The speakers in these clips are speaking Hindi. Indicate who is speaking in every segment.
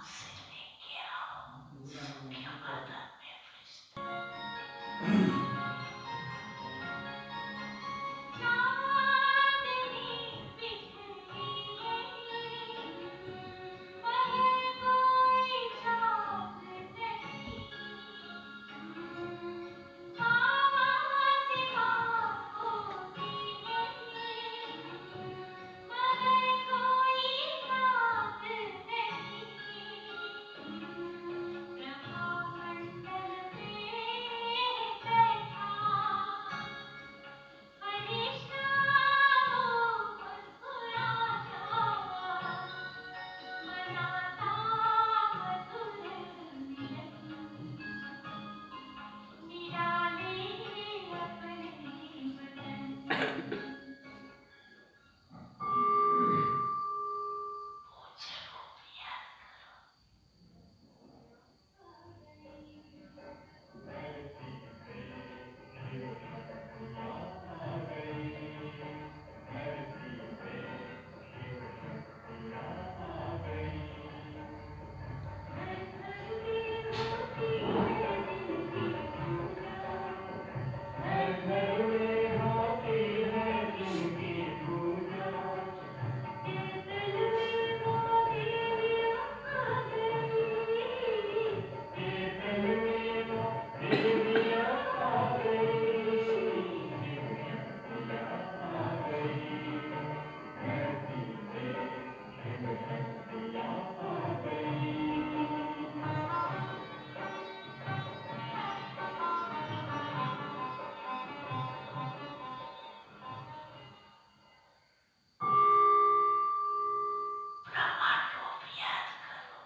Speaker 1: से लेके आओ, क्या बर्तन में फ्रिज चांदनी बिखरी है, मगर कोई चांद नहीं। आवाज़ें होती है, मगर कोई बात नहीं। ब्रह्मांडल में बैठा फरिश्ता वो मुस्कुराता, मनाता मधुर मिलन, निराले अपने वतन। मुझे खूब याद करो। घर घर में होती है दिल की पूजा, घर घर में होती है दिल की पूजा। बेतल में वो देवियाँ आ गई, बेतल में वो देवियाँ आ गई, आ गई। धरती पे हिमशक्तियाँ आ गई। ब्रह्मांड रूप याद करो।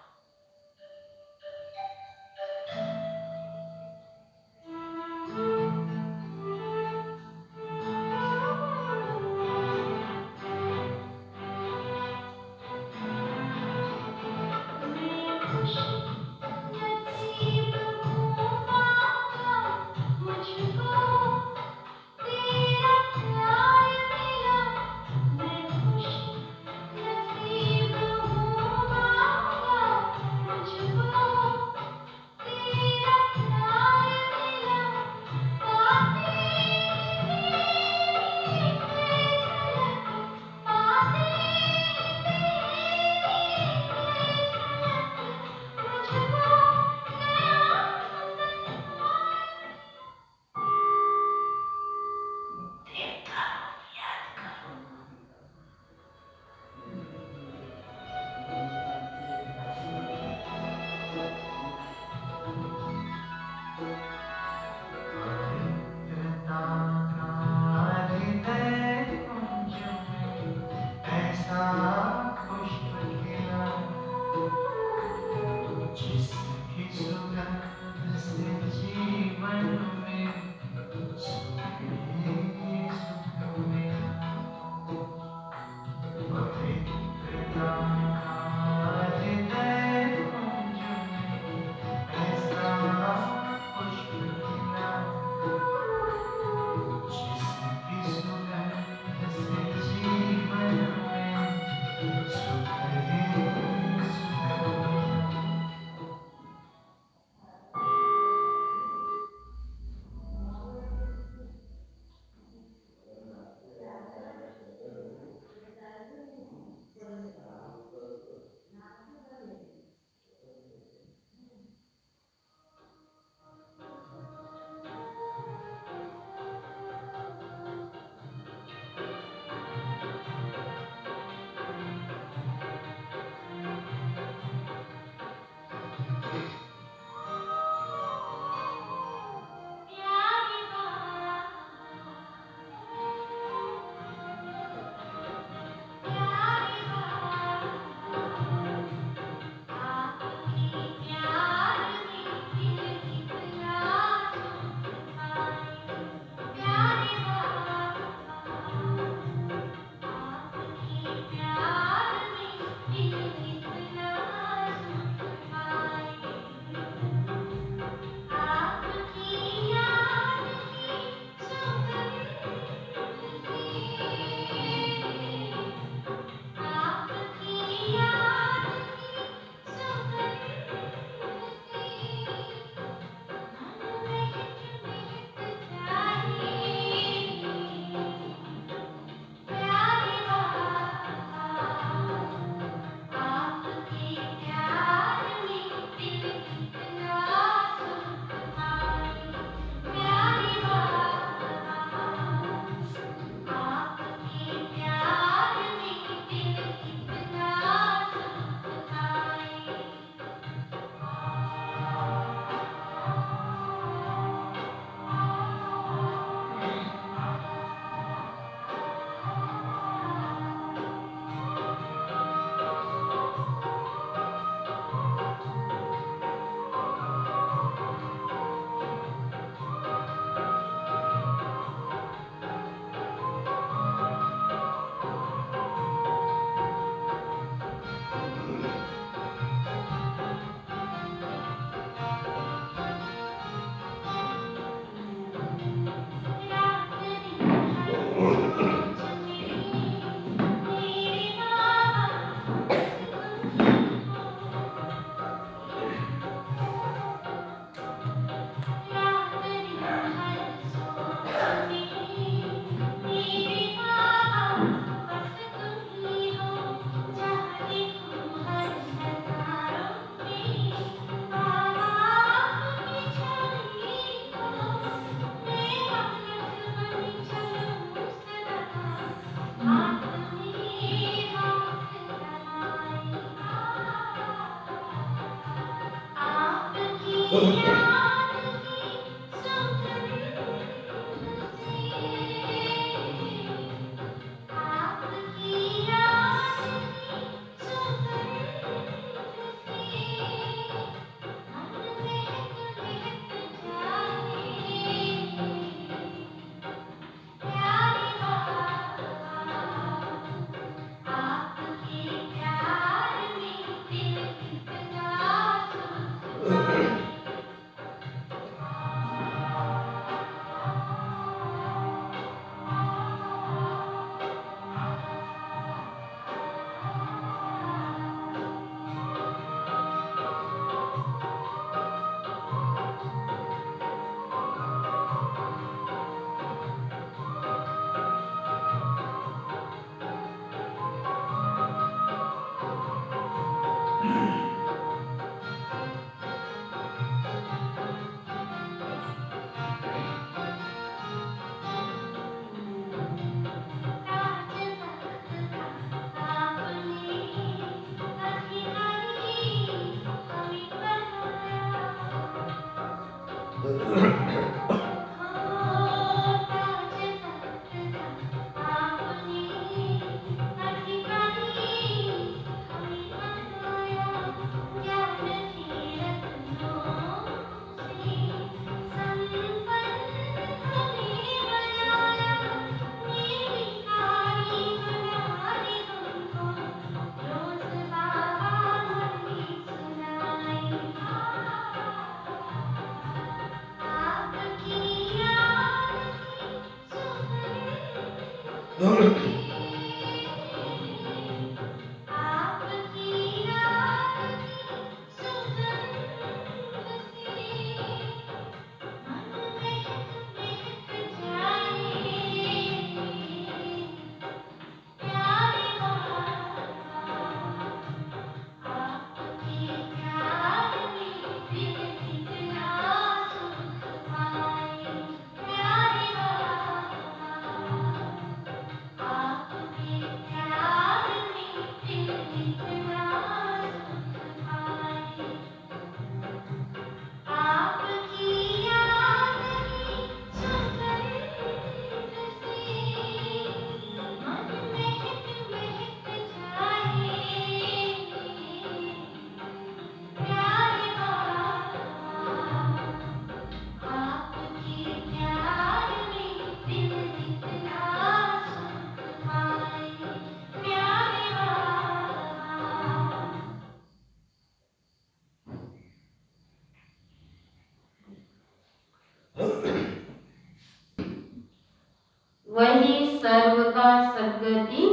Speaker 2: वही सर्व का सद्गति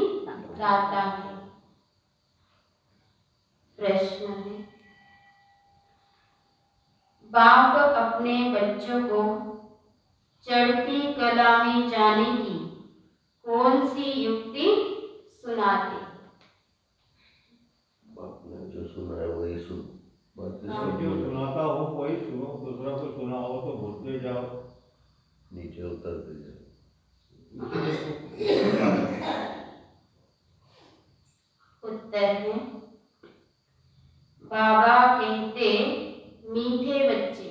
Speaker 2: दाता है। प्रश्न है, बाप अपने बच्चों को चढ़ती कला में जाने की कौन सी युक्ति सुनाते?
Speaker 3: बाप ने जो सुना है वही सुन, बाकी सब
Speaker 4: जो सुनाता हो वही सुनो, दूसरा को सुना हो तो भूलते जाओ,
Speaker 3: नीचे उतरते जाओ।
Speaker 2: उत्तर है, बाबा कहते, मीठे बच्चे,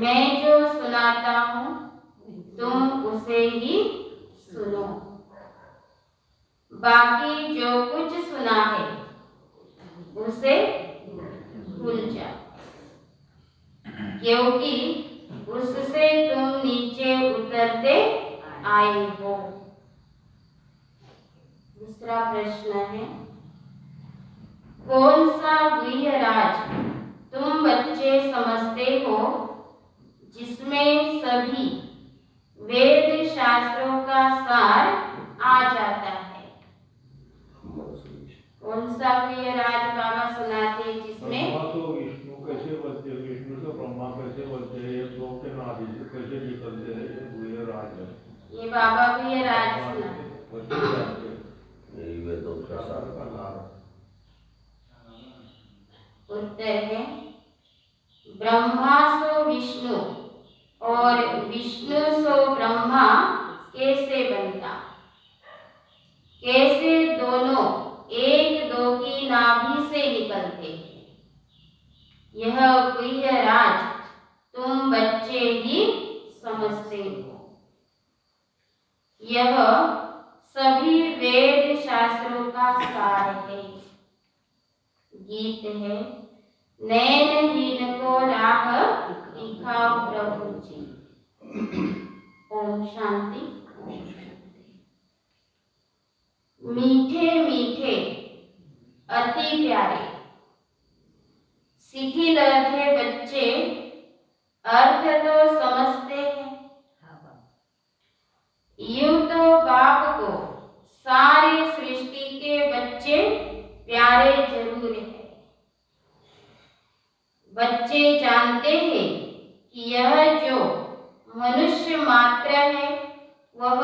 Speaker 2: मैं जो सुनाता हूँ तुम उसे ही सुनो, बाकी जो कुछ सुना है उसे भूल जाओ, क्योंकि उससे तुम नीचे उतरते आए हो। दूसरा प्रश्न है, कौन सा गुह्य राज तुम बच्चे समझते हो जिसमें सभी वेद शास्त्रों का सार आ जाता है? कौन सा गुह्य राज बाबा सुनाते जिसमें
Speaker 4: ब्रह्मा तो विष्णु कैसे बनते, विष्णु तो ब्रह्मा कैसे बनते हैं, ये दो के नाभि से कैसे निकलते हैं, ये गुह्य राज है।
Speaker 2: ये बाबा गुह्य राज सुना।
Speaker 4: बच्चे जानते हैं।
Speaker 3: यही वेदों का सार बना।
Speaker 2: उत्तर है, ब्रह्मा सो विष्णु और विष्णु सो ब्रह्मा कैसे बनता? कैसे दोनों एक दो की नाभि से निकलते हैं? यह गुह्य राज तुम बच्चे ही समझते हो। यह सभी वेद शास्त्रों का सार है। गीत है, नैनहीन को राह दिखाओ प्रभु जी। ओम शांति। मीठे मीठे अति प्यारे शिथिल लहरे बच्चे अर्थ तो समझते हैं। यूं तो बाप को सारी सृष्टि के बच्चे प्यारे जरूर हैं। बच्चे जानते हैं कि यह जो मनुष्य मात्र है वह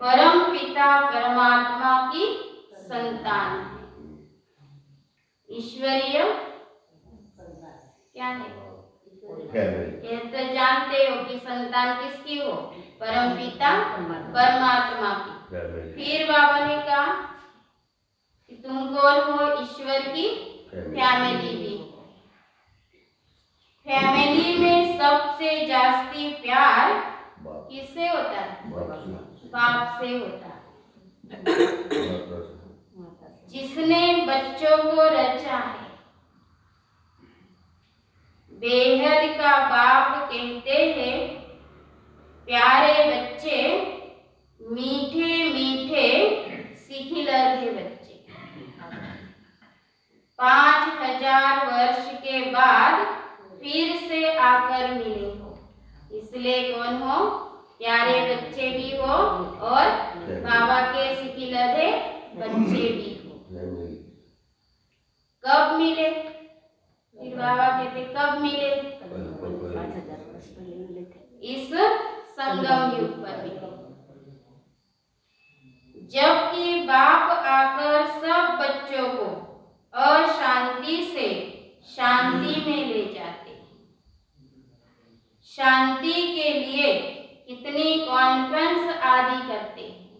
Speaker 2: परम पिता परमात्मा की संतान है। ईश्वरीय क्या है? ये तो जानते हो कि संतान किसकी हो? परम पिता परमात्मा की। फिर बाबा ने कहा कि तुम कौन हो? ईश्वर की फैमिली भी हो। फैमिली में सबसे जास्ती प्यार किससे होता है? बाप से होता है, जिसने बच्चों को रचा है। बेहद का बाप कहते हैं, प्यारे बच्चे, मीठे मीठे शिथिलहरे बच्चे। 5000 वर्ष के बाद फिर से आकर मिले हो, इसलिए कौन हो? प्यारे बच्चे भी हो और बाबा के शिथिलहरे बच्चे भी हो। कब मिले? फिर बाबा कहते कब मिले? इस संगम युग पर मिले, जबकि बाप आकर सब बच्चों को अशांति से शांति में ले जाते। शांति के लिए कितनी कॉन्फ्रेंस आदि करते हैं,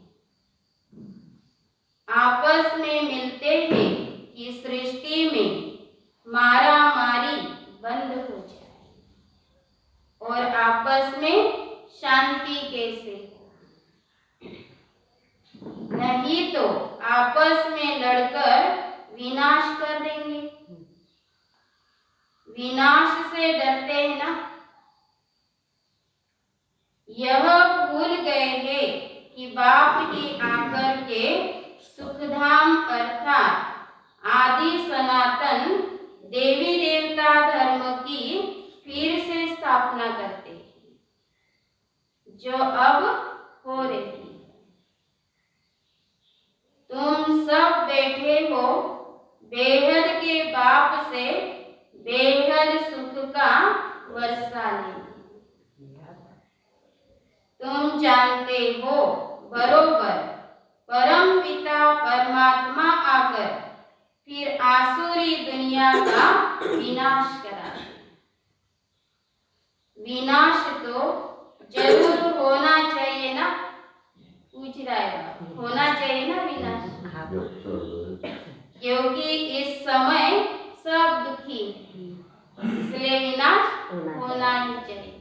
Speaker 2: आपस में मिलते हैं कि सृष्टि में मारा मारी बंद हो जाए और आपस में शांति कैसे हो। नहीं तो आपस में लड़कर विनाश कर देंगे। विनाश से डरते हैं ना। यह भूल गए हैं कि बाप ही आकर के सुखधाम अर्थात आदि सनातन देवी देवता धर्म की फिर से स्थापना करते हैं, जो अब हो रही है। तुम सब बैठे हो बेहद के बाप से बेहद सुख का वर्षा लेने। तुम जानते हो बरोबर परम पिता परमात्मा आकर फिर आसुरी दुनिया का विनाश करा। विनाश तो जरूर होना चाहिए ना? पूछ रहा है, होना चाहिए ना विनाश? क्योंकि इस समय सब दुखी है, इसलिए विनाश होना ही चाहिए।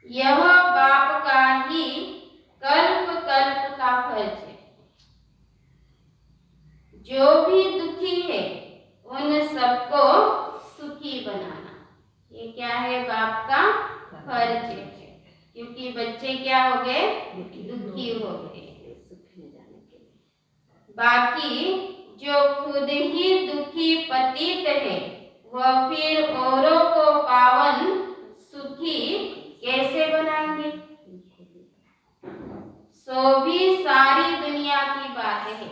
Speaker 2: यह बाप का ही कल्प कल्प का फर्ज है। जो भी दुखी है उन सबको सुखी बनाना, ये क्या है? बाप का फर्ज है। क्योंकि बच्चे क्या हो गए? दुखी हो गए। बाकी जो खुद ही दुखी पतित है वह फिर औरों को पावन सुखी कैसे बनाएंगे? सो भी सारी दुनिया की बात है,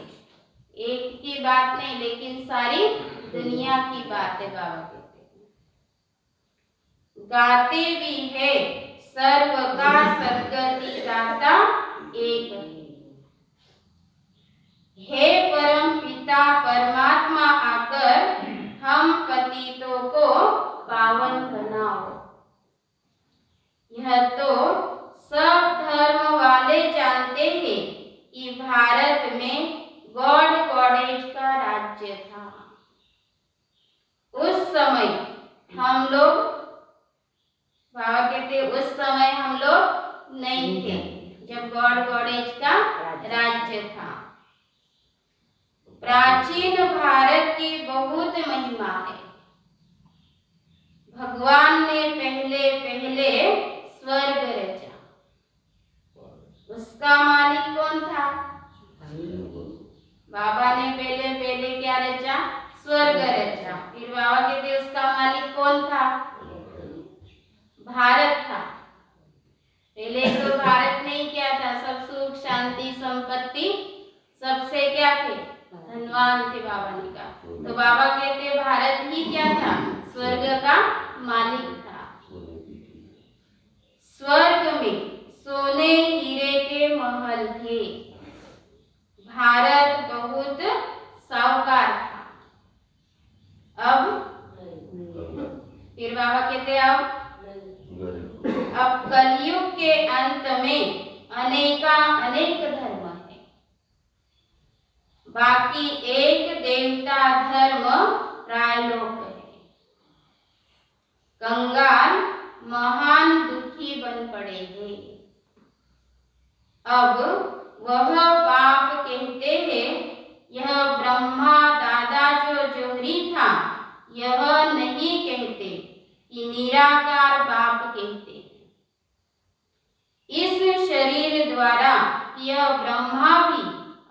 Speaker 2: एक की बात नहीं, लेकिन सारी दुनिया की बात है। बाबा कहते गाते भी है, सर्व का सद्गति दाता एक है परम पिता परमात्मा आकर हम पतितों को पावन बनाओ। यह तो सब धर्म वाले जानते हैं कि भारत में गॉड गॉडेज का राज्य था। उसका मालिक कौन था? बाबा ने पहले पहले क्या रचा? स्वर्ग रचा। फिर बाबा कहते उसका मालिक कौन था? भारत था। पहले तो भारत ने ही क्या था? सब सुख शांति संपत्ति सबसे क्या थे? धनवान थे बाबा ने कहा। तो बाबा कहते भारत ही क्या था? स्वर्ग का मालिक था। स्वर्ग में सोने हीरे के महल थे। भारत बहुत साहूकार था। अब फिर बाबा कहते अब कलयुग के अंत में अनेक धर्म है, बाकी एक देवता धर्म प्रायलोक है। कंगाल महान दुखी बन पड़े हैं। अब वह बाप कहते हैं यह ब्रह्मा दादा जो जोहरी था यह नहीं कहते कि निराकार बाप कहते। इस शरीर द्वारा यह ब्रह्मा भी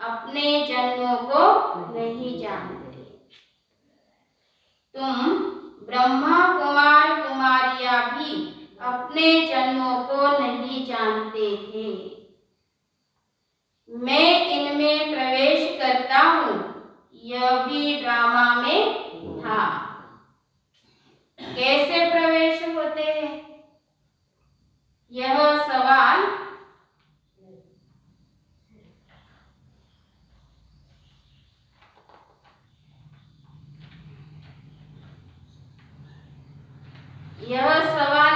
Speaker 2: अपने जन्मों को नहीं जानते। तुम ब्रह्मा कुमार कुमारियां भी अपने जन्मों को नहीं जानते थे। मैं इनमें प्रवेश करता हूँ, यह भी ड्रामा में था। कैसे प्रवेश होते हैं? यह सवाल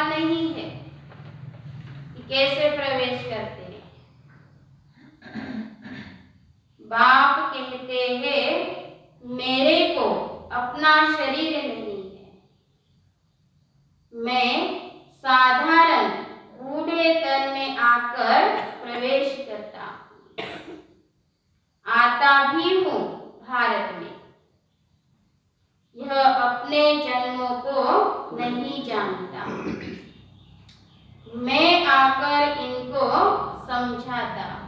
Speaker 2: नहीं है कि कैसे प्रवेश करते हैं। बाप कहते हैं मेरे को अपना शरीर नहीं है। मैं साधारण बूढ़े तन में आकर प्रवेश करता हूँ। आता भी हूँ भारत में। यह अपने जन्मों को नहीं जानता। मैं आकर इनको समझाता हूँ।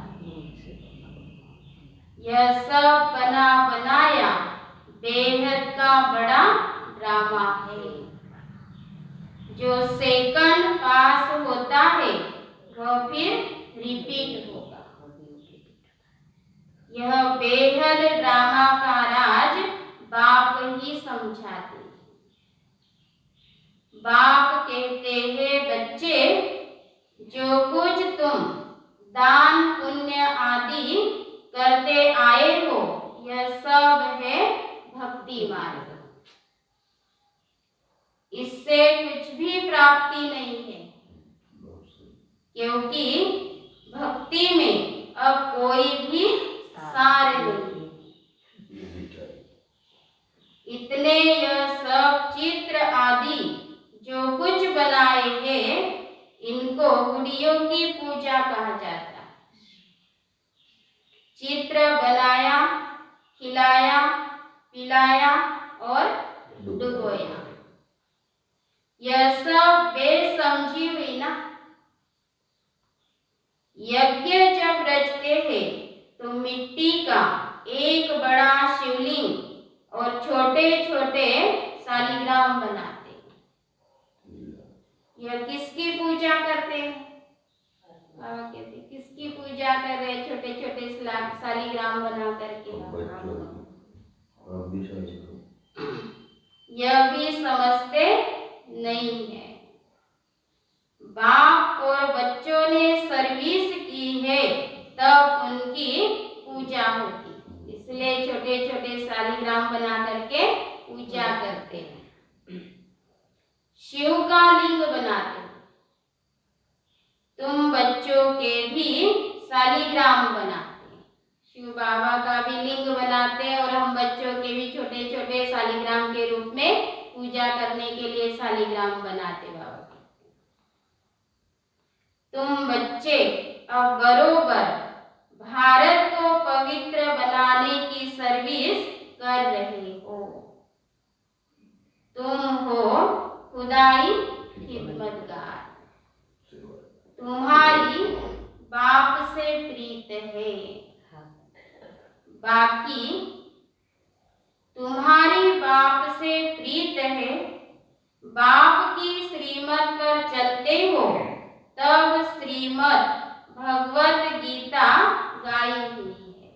Speaker 2: यह सब बना बनाया बेहद का बड़ा ड्रामा है। जो सेकंड पास होता है वह फिर रिपीट होगा। यह बेहद ड्रामा का राज बाप ही समझाते। बाप कहते हैं बच्चे जो कुछ तुम दान पुण्य आदि करते आए हो यह सब है भक्ति मार्ग। इससे कुछ भी प्राप्ति नहीं है, क्योंकि भक्ति में अब कोई भी सार नहीं। इतने यह सब चित्र आदि जो कुछ बनाए हैं इनको गुड़ियों की पूजा कहा जाता है। चित्र बनाया, खिलाया, पिलाया और डुबोया, यह सब बेसमझी हुई ना। यज्ञ जब रचते हैं तो मिट्टी का एक बड़ा शिवलिंग और छोटे छोटे शालिग्राम बनाते हैं। यह किसकी पूजा करते हैं? बाबा कहते किसकी पूजा कर रहे? छोटे छोटे शालिग्राम बना करके। यह भी समझते नहीं है। बाप और बच्चों ने सर्विस की है तब उनकी पूजा होती, इसलिए छोटे छोटे शालिग्राम बना करके पूजा करते हैं। शिव का लिंग बनाते। तुम बच्चों के भी शालिग्राम बनाते। शिव बाबा का भी लिंग बनाते और हम बच्चों के भी छोटे छोटे शालिग्राम के रूप में पूजा करने के लिए शालिग्राम बनाते। बाबा तुम बच्चे अब बरोबर भारत को पवित्र बनाने की सर्विस कर रहे हो। तुम हो खुदाई खिदमतगार। तुम्हारी बाप से प्रिय है। बाकी तुम्हारी बाप से प्रीत है, बाप की श्रीमत पर चलते हो, तब श्रीमद भगवत गीता गाई हुई है।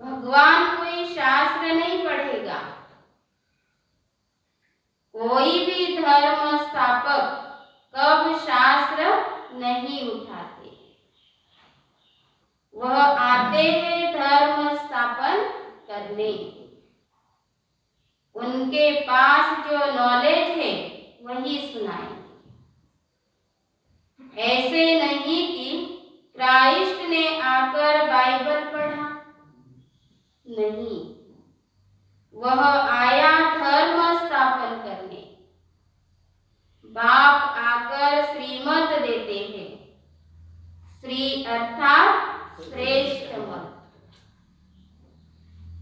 Speaker 2: भगवान कोई शास्त्र नहीं पढ़ेगा, कोई भी धर्म स्थापक कब शास्त्र नहीं उठाते, वह आते हैं धर्म स्थापन करने। उनके पास जो नॉलेज है वही सुनाएंगे। ऐसे नहीं कि क्राइस्ट ने आकर बाइबल पढ़ा, नहीं, वह आया धर्म स्थापन करने। बाप आकर श्रीमत देते हैं, श्री अर्थात श्रेष्ठ मत।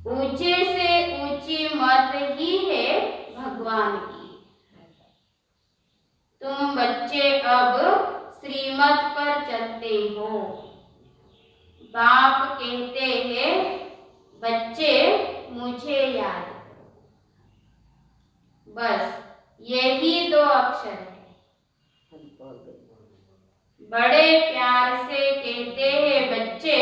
Speaker 2: ऊंचे से ऊंची मत ही है भगवान की। तुम बच्चे अब श्रीमत पर चलते हो। बाप कहते हैं, बच्चे मुझे याद करो। बस यही 2 अक्षर है। बड़े प्यार से कहते हैं बच्चे,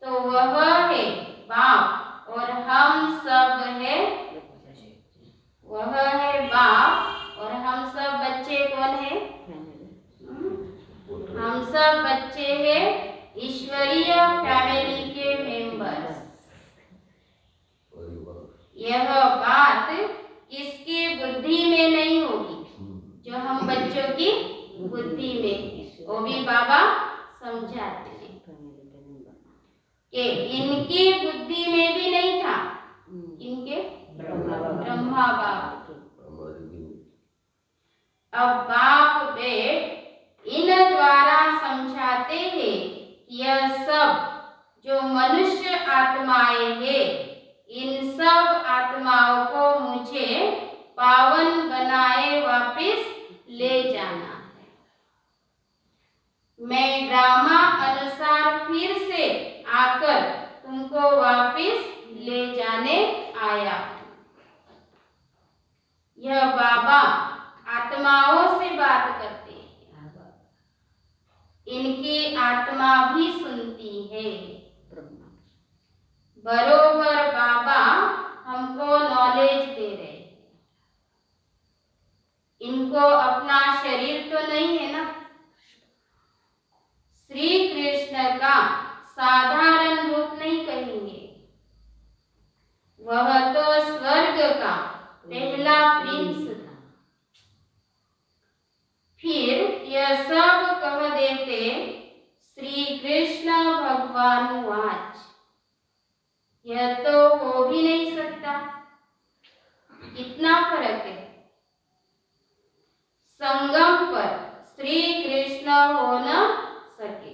Speaker 2: तो वह है बाप और हम सब है, वह है बाप और हम सब बच्चे कौन है? हम सब बच्चे हैं ईश्वरीय फैमिली के मेंबर्स। यह बात किसकी बुद्धि में नहीं होगी, जो हम बच्चों की बुद्धि में है, वो भी बाबा समझाते हैं कि इनकी बुद्धि में भी नहीं था, इनके ब्रह्मा बाप। अब बाप बेट इन द्वारा समझाते हैं कि यह सब जो मनुष्य आत्माएं हैं, इन सब आत्माओं को मुझे पावन बनाए वापस ले जाना है। मैं ड्रामा अनुसार फिर से आकर तुमको वापस ले जाने आया हूं। यह बाबा आत्माओं से बात करते हैं, इनकी आत्मा भी सुनती है। बरोबर बाबा हमको नॉलेज दे रहे हैं। इनको अपना शरीर तो नहीं है ना। श्री कृष्ण का साधारण रूप नहीं कहेंगे, वह तो स्वर्ग का पहला प्रिंस था। फिर यह सब कह देते, श्री कृष्ण भगवान वाच। यह तो हो भी नहीं सकता। कितना फर्क है। संगम पर श्री कृष्ण हो न सके।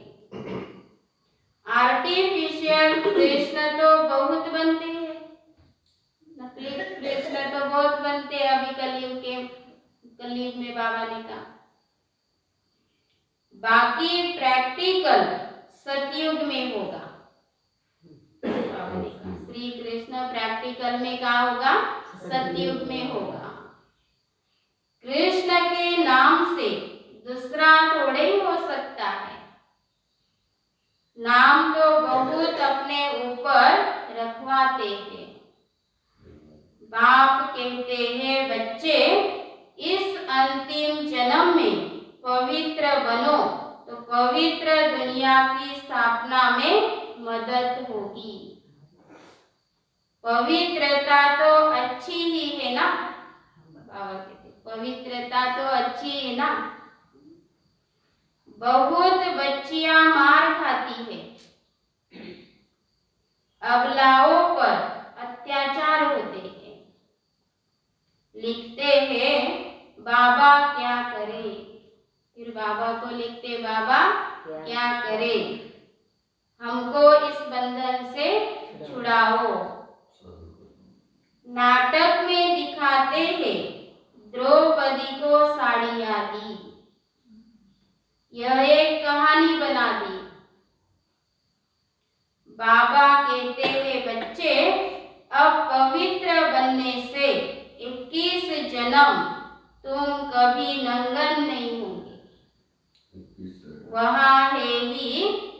Speaker 2: आर्टिफिशियल कृष्ण तो बहुत बनते हैं, नकली कृष्ण तो बहुत बनते हैं। अभी कलयुग में बाबा ने कहा। बाकी प्रैक्टिकल सतयुग में होगा। बाबा ने कहा श्री कृष्ण प्रैक्टिकल में कहा होगा, सतयुग में होगा। कृष्ण के नाम से दूसरा थोड़े ही हो सकता है। नाम तो बहुत अपने ऊपर रखवाते हैं। बाप कहते हैं बच्चे, इस अंतिम जन्म में पवित्र बनो तो पवित्र दुनिया की स्थापना में मदद होगी। पवित्रता तो अच्छी ही है ना। बाबा कहते पवित्रता तो अच्छी है ना। बहुत बच्चियां मार खाती है, अबलाओं पर अत्याचार होते हैं। लिखते हैं बाबा क्या करे। फिर बाबा को लिखते, बाबा क्या करे, हमको इस बंधन से छुड़ाओ। नाटक में दिखाते हैं द्रौपदी को साड़ियाँ दी। यह एक कहानी बना दी बाबा कहते हैं बच्चे, अब पवित्र बनने से 21 जन्म तुम कभी नंगन नहीं होंगे। वहाँ है ही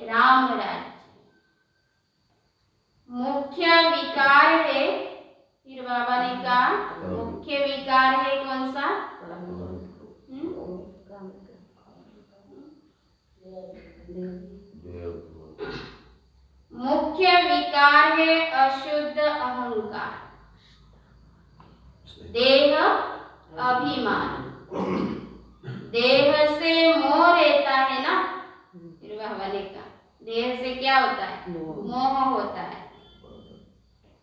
Speaker 2: राम राज्य। मुख्य विकार है, फिर बाबा ने कहा मुख्य विकार है कौन सा? मुख्य विकार है अशुद्ध अहंकार, देह अभिमान। देह से मोह रहता है ना, फिर बाबा ने कहा देह से क्या होता है? मोह होता है।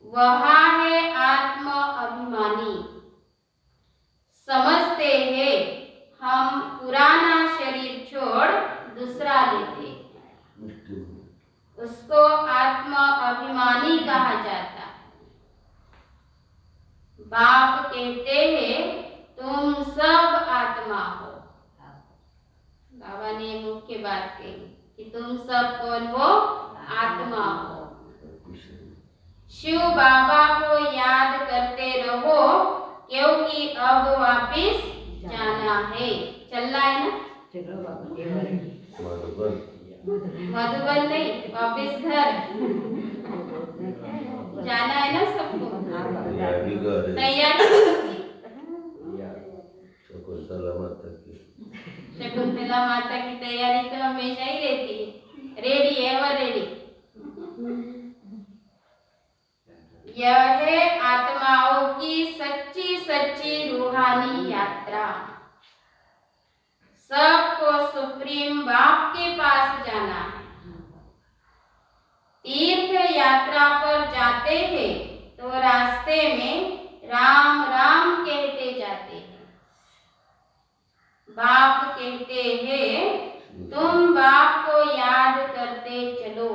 Speaker 2: वहाँ है आत्म अभिमानी, समझते हैं हम पुराना शरीर छोड़ दूसरा लेते हैं, उसको आत्म अभिमानी कहा जाता है। बाप कहते हैं तुम सब आत्मा हो। बाबा ने मुख्य बात कही कि तुम सब कौन हो? आत्मा हो। शिव बाबा को याद करते रहो, क्योंकि अब वापिस जाना है। चलना है ना? मधुबन नहीं, वापिस घर जाना है ना सबको। तैयारी शकुंतला माता की तैयारी तो हमेशा ही रहती है, रेडी एवर रेडी। यह है आत्माओं की सच्ची सच्ची रूहानी यात्रा। सबको सुप्रीम बाप के पास जाना है। तीर्थ यात्रा पर जाते हैं तो रास्ते में राम राम कहते जाते हैं। बाप कहते हैं तुम बाप को याद करते चलो।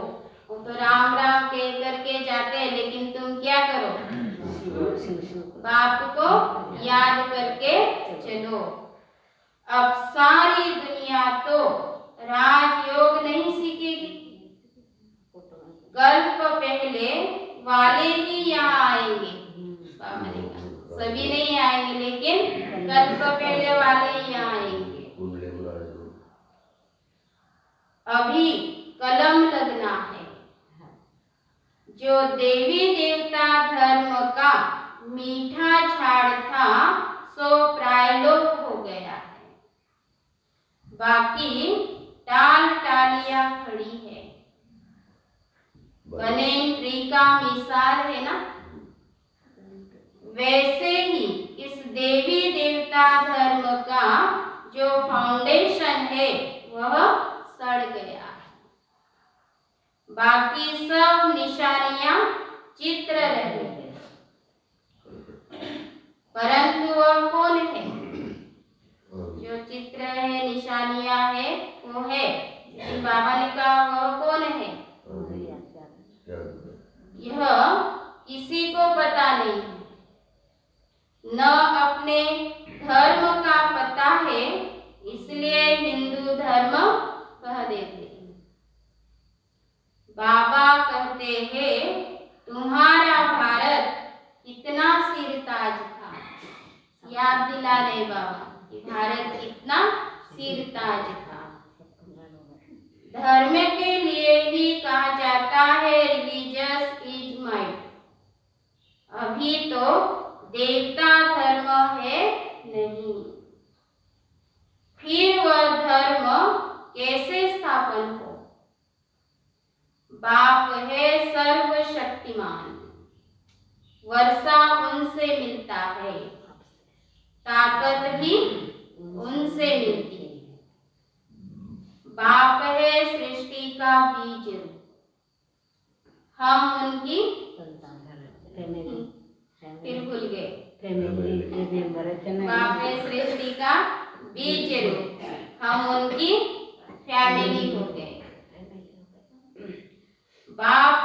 Speaker 2: वो तो राम राम कह करके जाते हैं, लेकिन तुम क्या करो? बाप को याद करके चलो। अब सारी दुनिया तो राजयोग नहीं सीखेगी। कल्प पहले वाले ही यहाँ आएंगे। सभी नहीं आएंगे, लेकिन कल्प पहले वाले ही यहाँ आएंगे। अभी कलम लगना है। जो देवी देवता धर्म का मीठा झाड़ था सो प्रायलोक हो गया है। बाकी टाल टालियां खड़ी है। बनेन ट्री का मिसाल है ना, वैसे ही इस देवी देवता धर्म का जो फाउंडेशन है वह सड़ गया है। बाकी सब निशानियां चित्र रही है, परंतु वह कौन है? जो चित्र है, निशानियां है, वो है। लेकिन बाबा ने कहा वह कौन है? यह किसी को पता नहीं है। न अपने धर्म का पता है, इसलिए हिंदू धर्म कह देते हैं। बाबा कहते हैं तुम्हारा भारत कितना सिरताज था। याद दिला रहे बाबा कि भारत कितना सिरताज था। धर्म के लिए ही कहा जाता है रिलीजियस इज माइट। अभी तो देवता धर्म है नहीं, फिर वह धर्म कैसे स्थापन हो? बाप है सर्वशक्तिमान, वर्षा उनसे मिलता है, ताकत भी उनसे मिलती है। बाप है सृष्टि का बीज, हम उनकी फिर भूल गए। बाप है सृष्टि का बीज रूप, हम उनकी फैमिली हो गए। बाप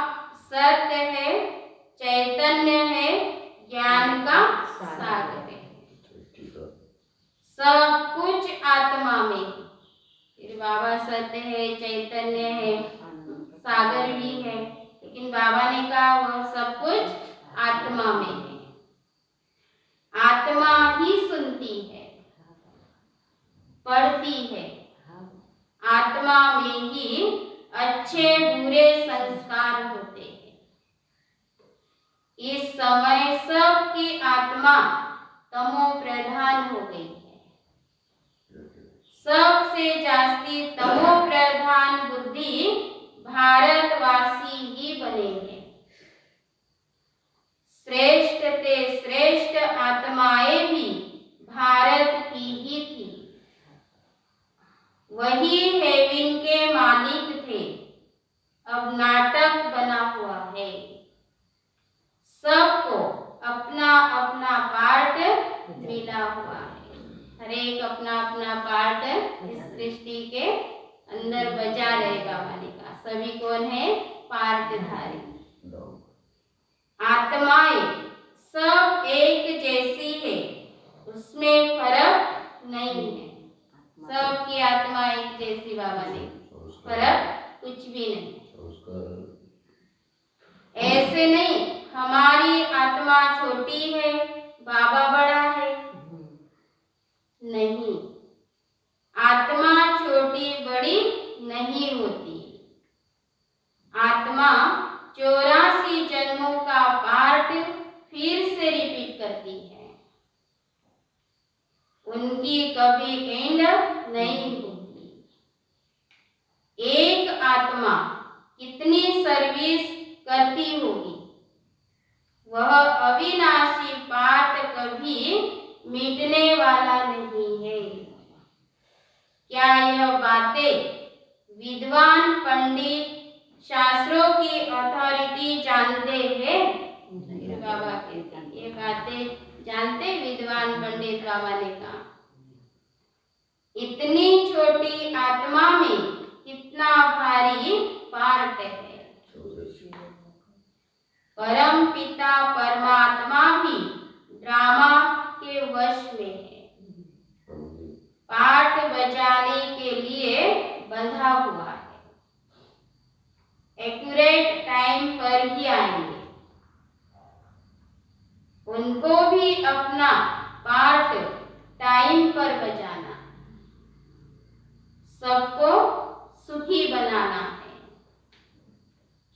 Speaker 2: सत्य है, चैतन्य है, ज्ञान का सागर है। सब कुछ आत्मा में है। फिर बाबा सत्य है, चैतन्य है, सागर भी है, बाबा ने कहा वह सब कुछ आत्मा में है। आत्मा ही सुनती है, पढ़ती है। आत्मा में ही अच्छे बुरे संस्कार होते हैं। इस समय सबकी आत्मा तमो प्रधान हो गई है। सबसे जास्ती तमो प्रधान बुद्धि भारतवासी ही बने हैं। श्रेष्ठ ते श्रेष्ठ आत्माएं भी भारत की ही थी। वही हेवन के मालिक थे, अब नाटक बना हुआ है। सबको अपना अपना पार्ट मिला हुआ है। हर एक अपना अपना पार्ट इस सृष्टि के अंदर बजा रहे बाबा ने कहा। सभी कौन है? पार्टधारी। आत्माएं सब एक जैसी है, उसमें फर्क नहीं है। सबकी आत्मा एक जैसी बाबा ने, फर्क कुछ भी नहीं। ऐसे नहीं हमारी आत्मा छोटी है, बाबा बड़ा है। नहीं, आत्मा छोटी बड़ी नहीं होती। आत्मा 84 जन्मों का पार्ट फिर से रिपीट करती है। उनकी कभी एंड नहीं होती। एक आत्मा कितनी सर्विस करती होगी, वह अविनाशी पाठ कभी मिटने वाला नहीं है। क्या यह बातें विद्वान पंडित शास्त्रों की अथॉरिटी जानते हैं? बाबा कहते हैं ये बातें जानते विद्वान पंडित। बाबा ने कहा इतनी छोटी आत्मा में कितना भारी पार्ट है। परम पिता परमात्मा भी ड्रामा के वश में है। पाठ बजाने के लिए बंधा हुआ है। एक्यूरेट टाइम पर ही आएंगे। उनको भी अपना पार्ट टाइम पर बजाना, सबको सुखी बनाना है।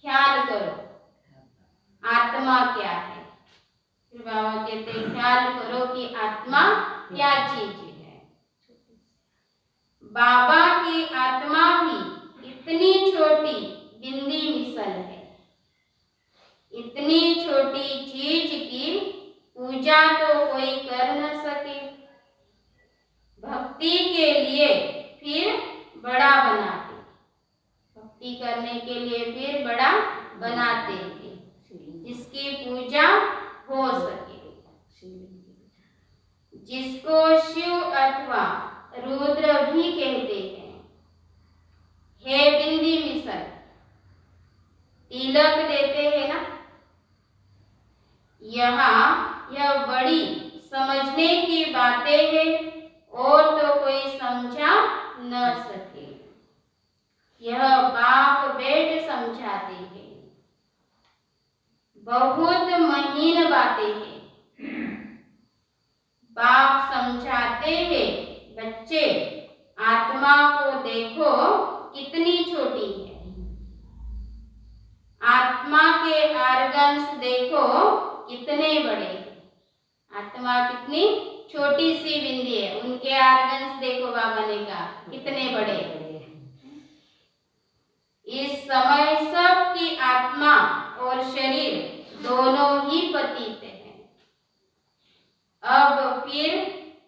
Speaker 2: ख्याल करो आत्मा क्या है। फिर बाबा कहते हैं ख्याल करो कि आत्मा क्या चीज है। बाबा की आत्मा भी इतनी छोटी बिंदी मिसल है। इतनी छोटी चीज की पूजा तो कोई कर न सके, भक्ति के लिए फिर बड़ा बनाते। भक्ति करने के लिए फिर बड़ा बनाते थे, जिसकी पूजा हो सके। जिसको शिव अथवा रुद्र भी कहते हैं। हे बिंदी मिसल, तिलक देते हैं ना, यहाँ यह बड़ी समझने की बातें हैं और तो कोई समझा न सके। यह बाप बेट समझाते हैं। बहुत महीन बातें हैं। बाप समझाते हैं बच्चे आत्मा को देखो कितनी छोटी है। आत्मा के ऑर्गन्स देखो कितने बड़े हैं। आत्मा कितनी छोटी सी बिंदी है, उनके ऑर्गन्स देखो बाबा ने कहा कितने बड़े हैं। इस समय सबकी आत्मा और शरीर दोनों ही पतित हैं। अब फिर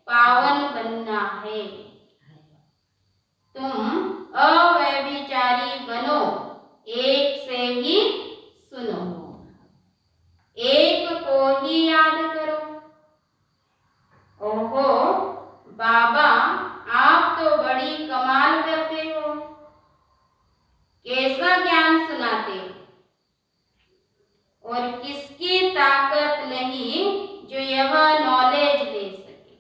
Speaker 2: पावन बनना है। तुम अव्यभिचारी बनो, एक से ही सुनो, एक को ही याद करो। ओहो बाबा, आप तो बड़ी कमाल करते हो। कैसा ज्ञान सुनाते हो, और किसकी ताकत नहीं जो यह नॉलेज दे सके।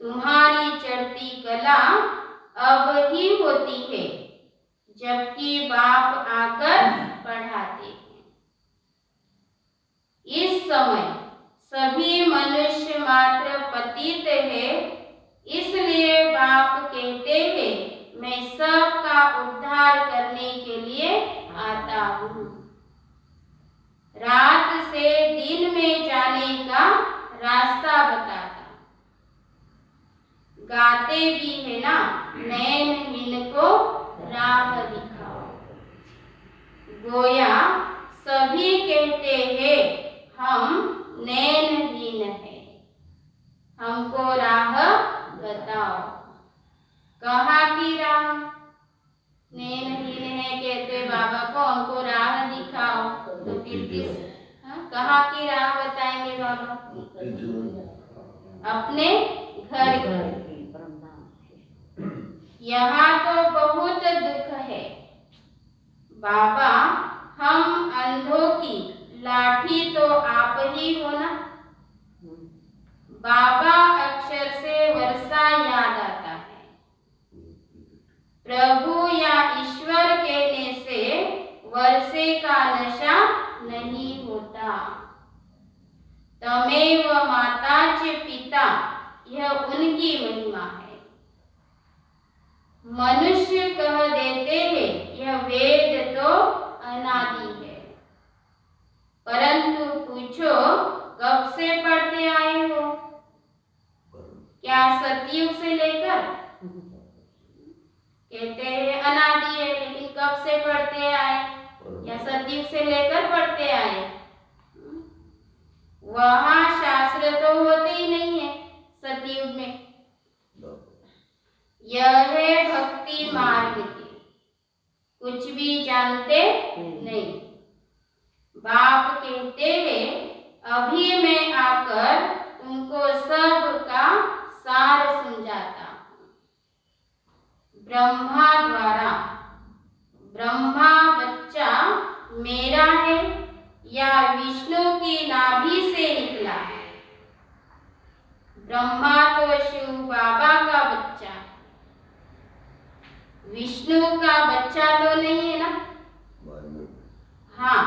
Speaker 2: तुम्हारी चढ़ती कला अब ही होती है, जबकि बाप आकर रात से दिन में जाने का रास्ता बताता। गाते भी है ना, नैनहीन को राह दिखाओ। गोया सभी कहते हैं हम नैनहीन है, हमको राह बताओ। कहाँ की राह? नैनहीन है कहते बाबा को, हमको राह दिखाओ। तो फिर कहाँ की राह बताएंगे बाबा? अपने घर की। यहाँ तो बहुत दुख है बाबा, हम अंधों की लाठी तो आप ही हो ना। बाबा अक्षर से वर्षा याद आता है, प्रभु या ईश्वर कहने से वर्षे का नशा नहीं होता। तमेव माता च पिता, यह उनकी महिमा है। मनुष्य कह देते हैं यह वेद तो अनादि है, परंतु पूछो कब से पढ़ते आए हो? क्या सतयुग से लेकर? कहते हैं अनादि है, लेकिन कब से पढ़ते आए? या सतयुग से लेकर पढ़ते आए? वहाँ शास्त्र तो होते ही नहीं है सतयुग में। यह है भक्ति मार्ग के, कुछ भी जानते नहीं। बाप कहते हैं अभी मैं आकर तुमको सब का सार समझाता हूँ। ब्रह्मा द्वारा, ब्रह्मा बच्चा मेरा है या विष्णु की नाभि से निकला है? ब्रह्मा तो शिव बाबा का बच्चा है, विष्णु का बच्चा तो नहीं है ना। हाँ,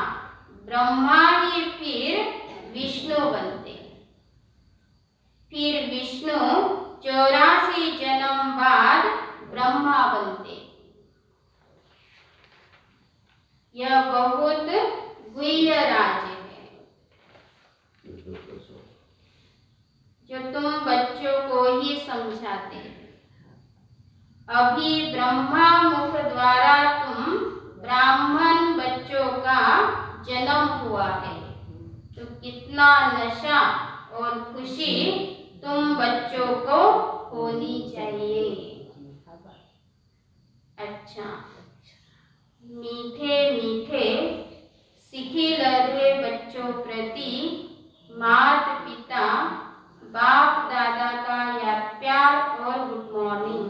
Speaker 2: ब्रह्मा ही फिर विष्णु बनते, फिर विष्णु 84 जन्म बाद ब्रह्मा बनते। यह बहुत गुह्य राज है जो तुम बच्चों को ही समझाते हैं। अभी ब्रह्मा मुख द्वारा तुम ब्राह्मण बच्चों का जन्म हुआ है, तो कितना नशा और खुशी तुम बच्चों को होनी चाहिए। अच्छा, मीठे मीठे सिखिल रहे बच्चों प्रति माता पिता बाप दादा का याद प्यार और गुड मॉर्निंग।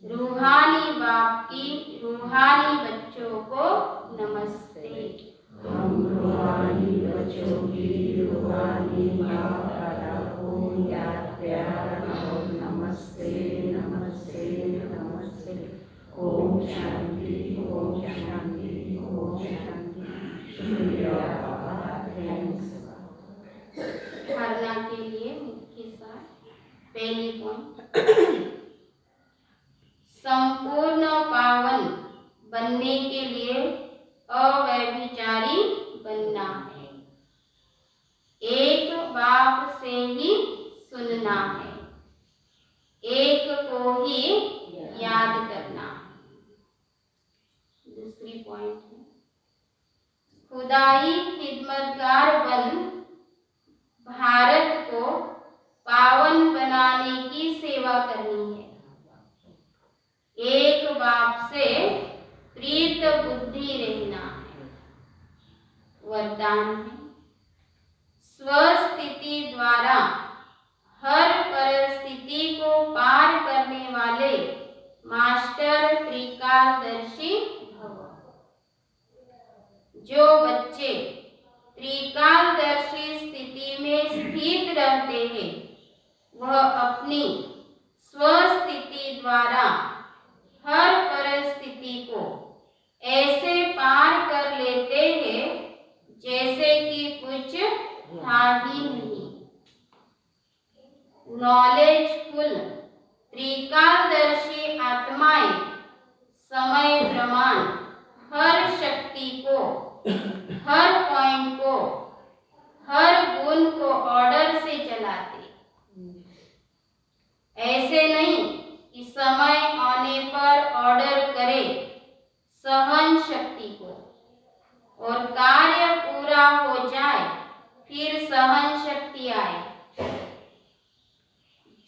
Speaker 2: रूहानी बाप की रूहानी बच्चों को नमस्ते।
Speaker 1: हम रूहानी बच्चों की रूहानी बाप दादा को याद प्यार और नमस्ते नमस्ते नमस्ते। ओम शांति ओम शांति ओम शांति। शुक्रिया बाबा, थैंक्स।
Speaker 2: धारणा के लिए मुख्य सार। पहली पॉइंट, संपूर्ण पावन बनने के लिए अव्यभिचारी बनना है। एक बाप से ही सुनना है, एक को ही याद करना है। दूसरी पॉइंट है, खुदाई खिदमतगार बन भारत को पावन बनाने की सेवा करनी है। एक बाप से प्रीत बुद्धि रहना है। वरदान है, स्वस्थिति द्वारा हर परिस्थिति को पार करने वाले मास्टर त्रिकालदर्शी भव। जो बच्चे त्रिकालदर्शी स्थिति में स्थित रहते हैं वह अपनी स्वस्थिति द्वारा हर परिस्थिति को ऐसे पार कर लेते हैं जैसे कि कुछ था ही नहीं। नॉलेजफुल त्रिकालदर्शी आत्माएं समय प्रमाण हर शक्ति को हर पॉइंट को, हर गुण को ऑर्डर से चलाते। ऐसे नहीं कि समय आने पर ऑर्डर करे सहन शक्ति को और कार्य पूरा हो जाए फिर सहन शक्ति आए।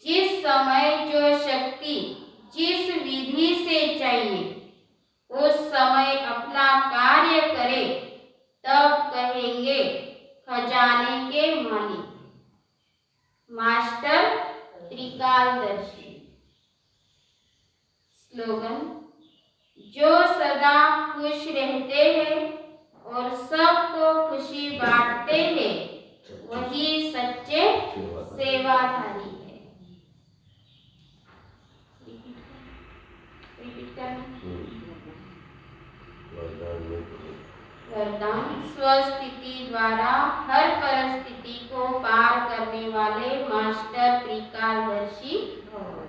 Speaker 2: जिस समय जो शक्ति जिस विधि से चाहिए उस समय अपना कार्य करे तब कहेंगे खजाने के मालिक। मास्टर त्रिकालदर्शी। स्लोगन, जो सदा खुश रहते हैं और सबको खुशी बांटते हैं वही सच्चे सेवाधारी है। वरदान, स्वस्थिति द्वारा हर परिस्थिति को पार करने वाले मास्टर त्रिकालदर्शी भव।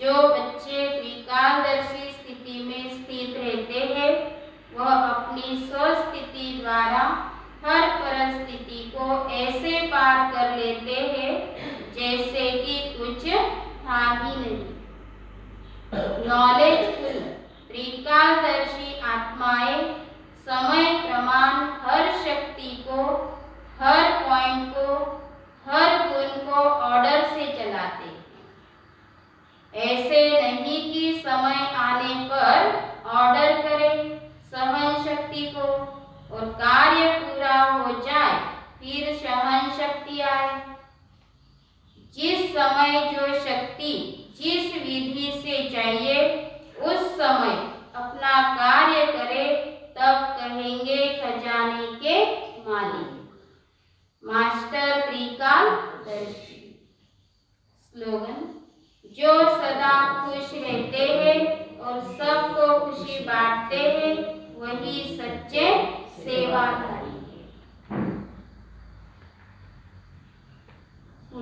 Speaker 2: जो बच्चे त्रिकालदर्शी स्थिति में स्थित रहते हैं वह अपनी स्वस्थिति द्वारा हर परिस्थिति को ऐसे पार कर लेते हैं जैसे कि कुछ था ही नहीं। नॉलेजफुल त्रिकालदर्शी आत्माएं समय प्रमाण हर शक्ति को, हर पॉइंट को, हर गुण को ऑर्डर से चलाते हैं। ऐसे नहीं कि समय आने पर ऑर्डर करें सहन शक्ति को और कार्य पूरा हो जाए फिर सहन शक्ति आए। जिस समय जो शक्ति जिस विधि से चाहिए उस समय अपना कार्य करे तब कहेंगे खजाने के मालिक। मास्टर त्रिकालदर्शी। स्लोगन, जो सदा खुश रहते हैं और सबको खुशी बांटते हैं वही सच्चे सेवाधारी।